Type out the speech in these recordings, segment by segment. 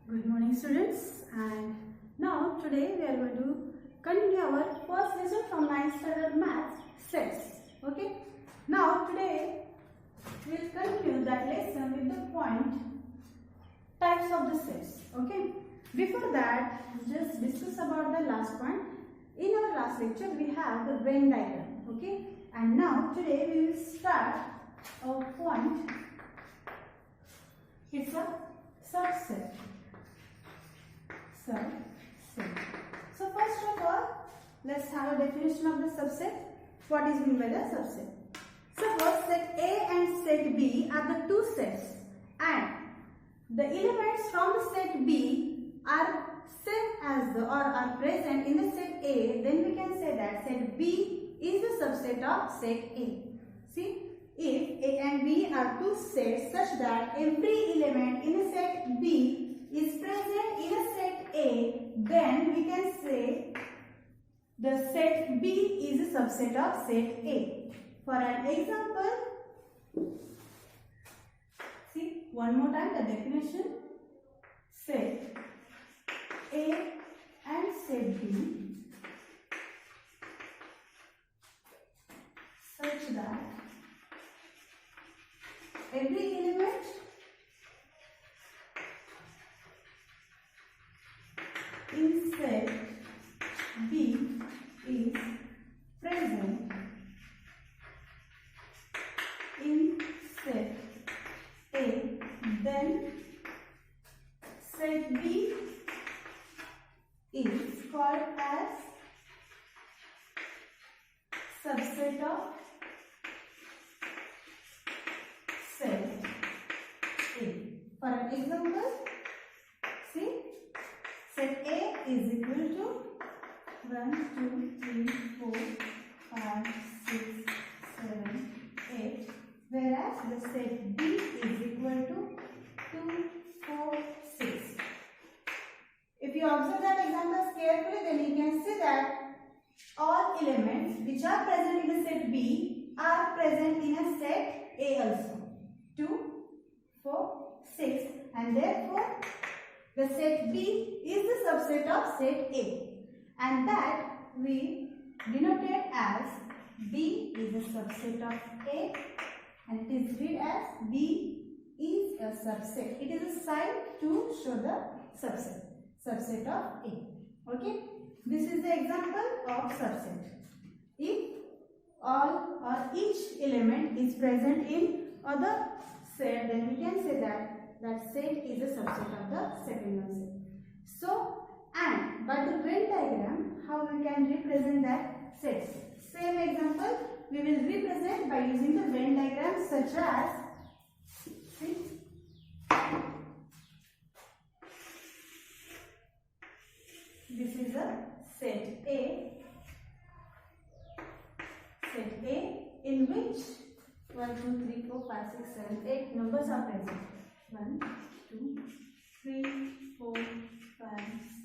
Good morning students, and now today we are going to continue our first lesson from 9th standard maths sets. Okay, now today we will continue that lesson with the point types of the sets. Okay, before that just discuss about the last point. In our last lecture we have the Venn diagram. Okay, and now today we will start our point. It's a subset. Subset. So first of all, let's have a definition of the subset. What is meant by the subset? Suppose set A and set B are the two sets, and the elements from the set B are same as the or are present in the set A. Then we can say that set B is the subset of set A. See, if A and B are two sets such that every element in a set B is present in a set A, then we can say the set B is a subset of set A. For an example, see one more time the definition. Set A and set B such that every element in set B is present in set A, then set B is called as subset of set A. For an example, see, set A is equal to 1, 2, 3, 4, 5, 6, 7, 8, whereas the set B is equal to 2, 4, 6. If you observe that example carefully, then you can see that all elements which are present in the set B are present in a set A also. 2, 4, 6, and therefore the set B is the subset of set A, and that we denoted as B is a subset of A, and it is read as B is a subset. It is a sign to show the subset of A. Okay, this is the example of subset. If all or each element is present in other set, then we can say that set is a subset of the second one set. So, and by the Venn diagram, how we can represent that sets? Same example we will represent by using the Venn diagram, such as, see, this is a set A in which 1, 2, 3, 4, 5, 6, 7, 8 numbers are present. 1, 2, 3, 4, 5,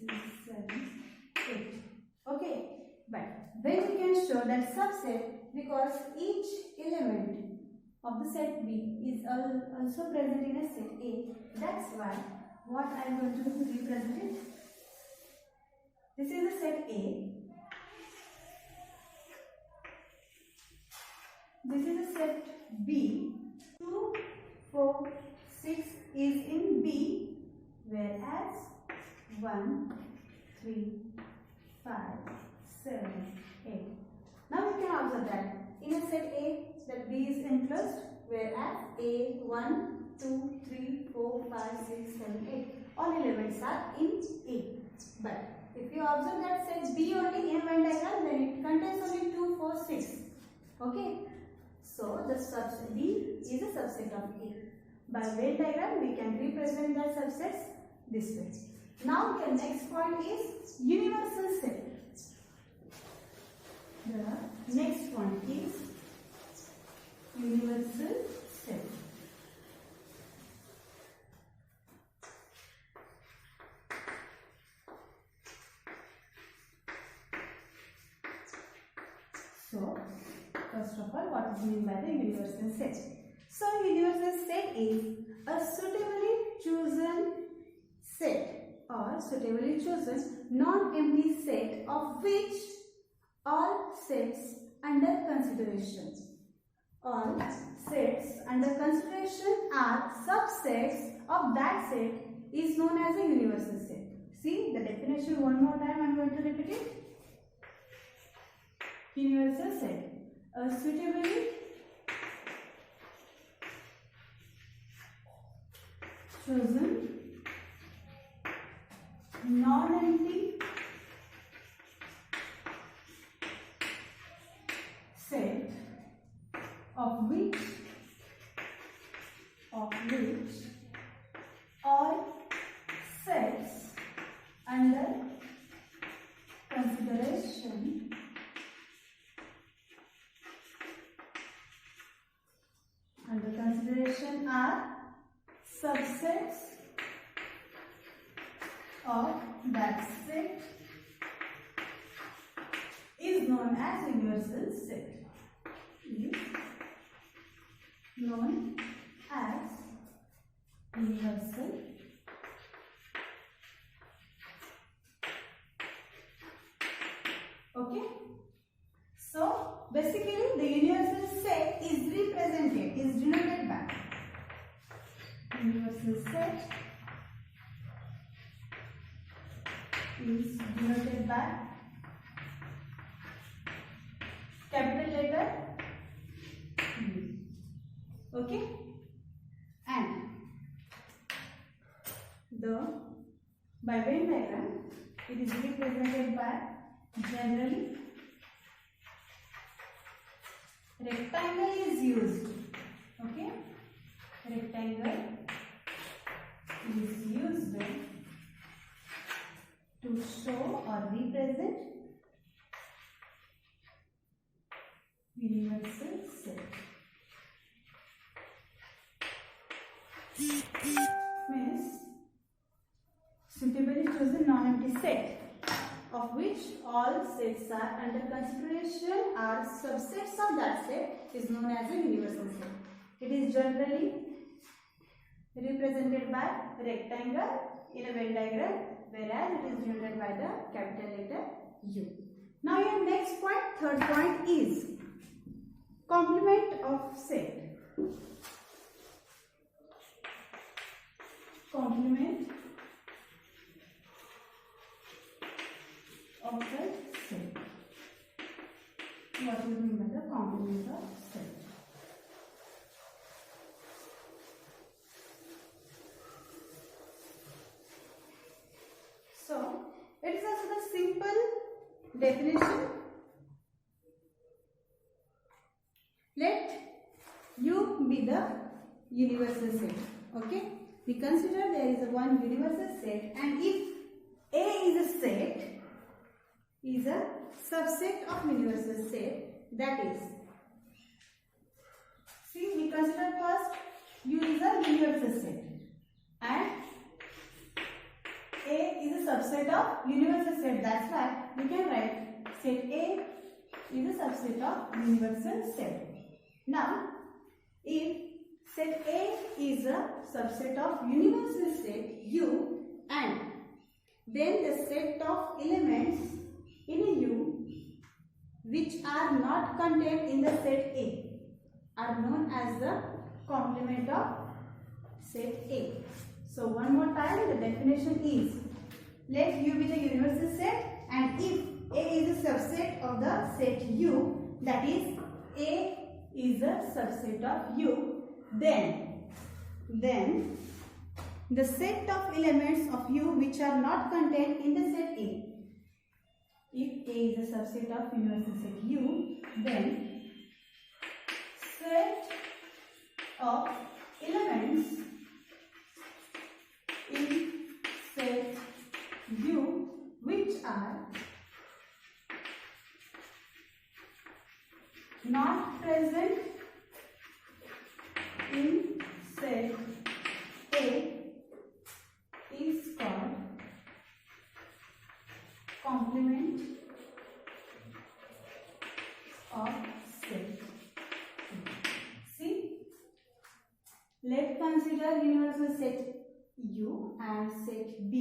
6, 7, 8. Okay, but when we can show that subset, because each element of the set B is also present in a set A, that's why what I am going to represent it. This is a set A. This is a set B. 2, 4, 6 is in B, whereas 1, 3, 5, 7, 8. Now we can observe that in a set A, that B is enclosed, whereas A, 1, 2, 3, 4, 5, 6, 7, 8. All elements are in A. But if you observe that set B only in a Venn diagram, then it contains only 2, 4, 6. Okay. So the subset B is a subset of A. By Venn diagram, we can represent the subsets this way. Now the next point is universal set. The next point is universal set. So, first of all, what is meant by the universal set? So, universal set is a suitably chosen set or suitably chosen non-empty set of which all sets under consideration. All sets under consideration are subsets of that set is known as a universal set. See the definition one more time. I am going to repeat it. Universal set. A suitably chosen non-empty set of which all sets under consideration are subsets of that set is known as universal set. Is known as universal . Okay. So basically the universal set is denoted by universal set is denoted by capital letter U. Okay, and by Venn diagram it is represented by generally rectangle is used. Okay, rectangle is used to show or represent universal set. Means suitably chosen non-empty set of which all sets are under consideration are subsets of that set is known as a universal set. It is generally represented by rectangle in a Venn diagram, whereas it is denoted by the capital letter U. Now your next point, third point is complement of set. Complement of the set. What do you mean by the complement of set? So it is also the simple definition. Let U be the universal set. Okay, we consider there is a one universal set, and if A is a set, is a subset of universal set, that is, see, we consider first U is a universal set and A is a subset of universal set. That's why we can write set A is a subset of universal set. Now, if set A is a subset of universal set U, and then the set of elements in a U which are not contained in the set A are known as the complement of set A. So one more time, the definition is, let U be the universal set, and if A is a subset of the set U, that is A is a subset of U, then the set of elements of U which are not contained in the set A. If A is a subset of universal set U, then set of elements in set U which are not present in set A is called complement of set. See, let's consider universal set U and set B.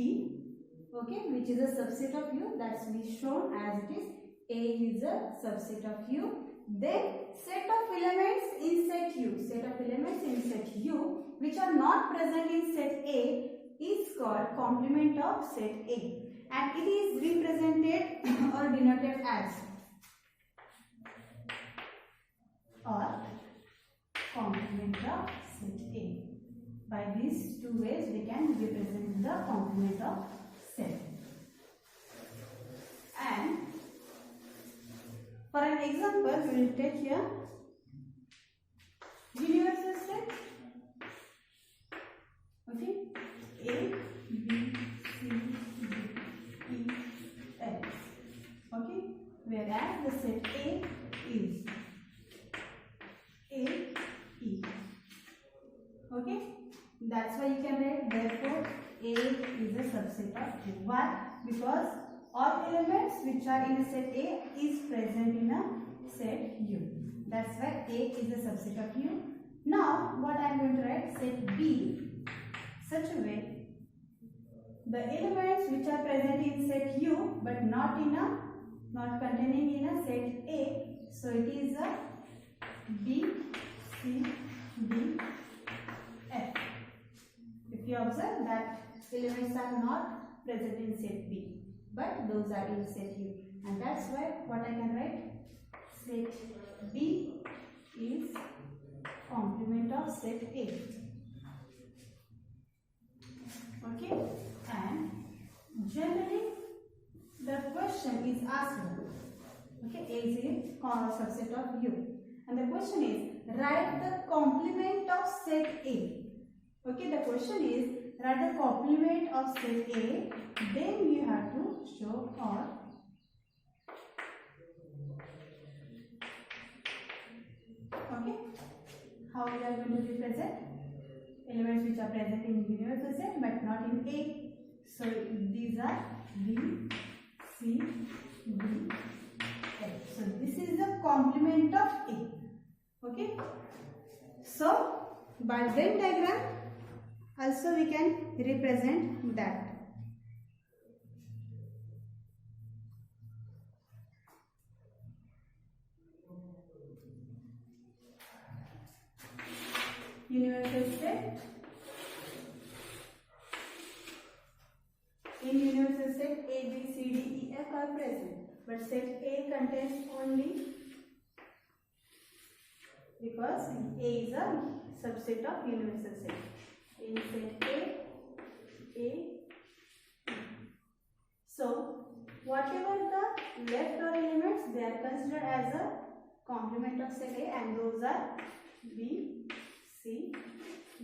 okay, which is a subset of U. That's we shown as it is. A is a subset of U. Then set of elements in set U. Set of elements in set U which are not present in set A is called complement of set A, and it is represented or denoted as or complement of set A. By these two ways we can represent the complement of set. And for an example, we will take here universal set. Okay, A, B, C, D, E, F. Okay, whereas the set A is A, E. Okay, that's why you can write therefore A is a subset of U. Why? Because all elements which are in a set A is present in a set U. That's why A is a subset of U. Now what I am going to write, set B such a way the elements which are present in set U but not containing in a set A, so it is a B, C, D, F. If you observe that elements are not present in set B but those are in set U, and that's why what I can write, set B is complement of set A. Okay, and generally the question is asked, okay, A is a subset of U, and the question is write the complement of set A. Okay, the question is write the complement of set A, then you have to show or. Okay, how we are going to represent elements which are present in universal set but not in A. So these are B, C, D, F. So this is the complement of A. Okay, so by Venn diagram also we can represent that. Universal set. In universal set A, B, C, D, E, F are present, but set A contains only, because A is a subset of universal set. In set A. So whatever the left over elements, they are considered as a complement of set A, and those are B, C,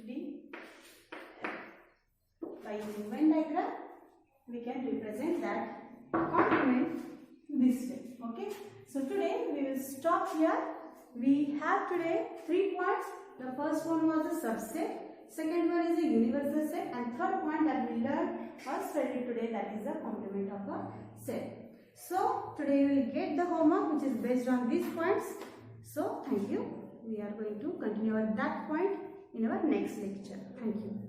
D, F. By using Venn diagram, we can represent that complement this way. Okay. So today we will stop here. We have today 3 points. The first one was the subset, second one is a universal set, and third point that we learned or studied today, that is the complement of a set. So today we will get the homework which is based on these points. So thank you. We are going to continue at that point in our next lecture. Thank you.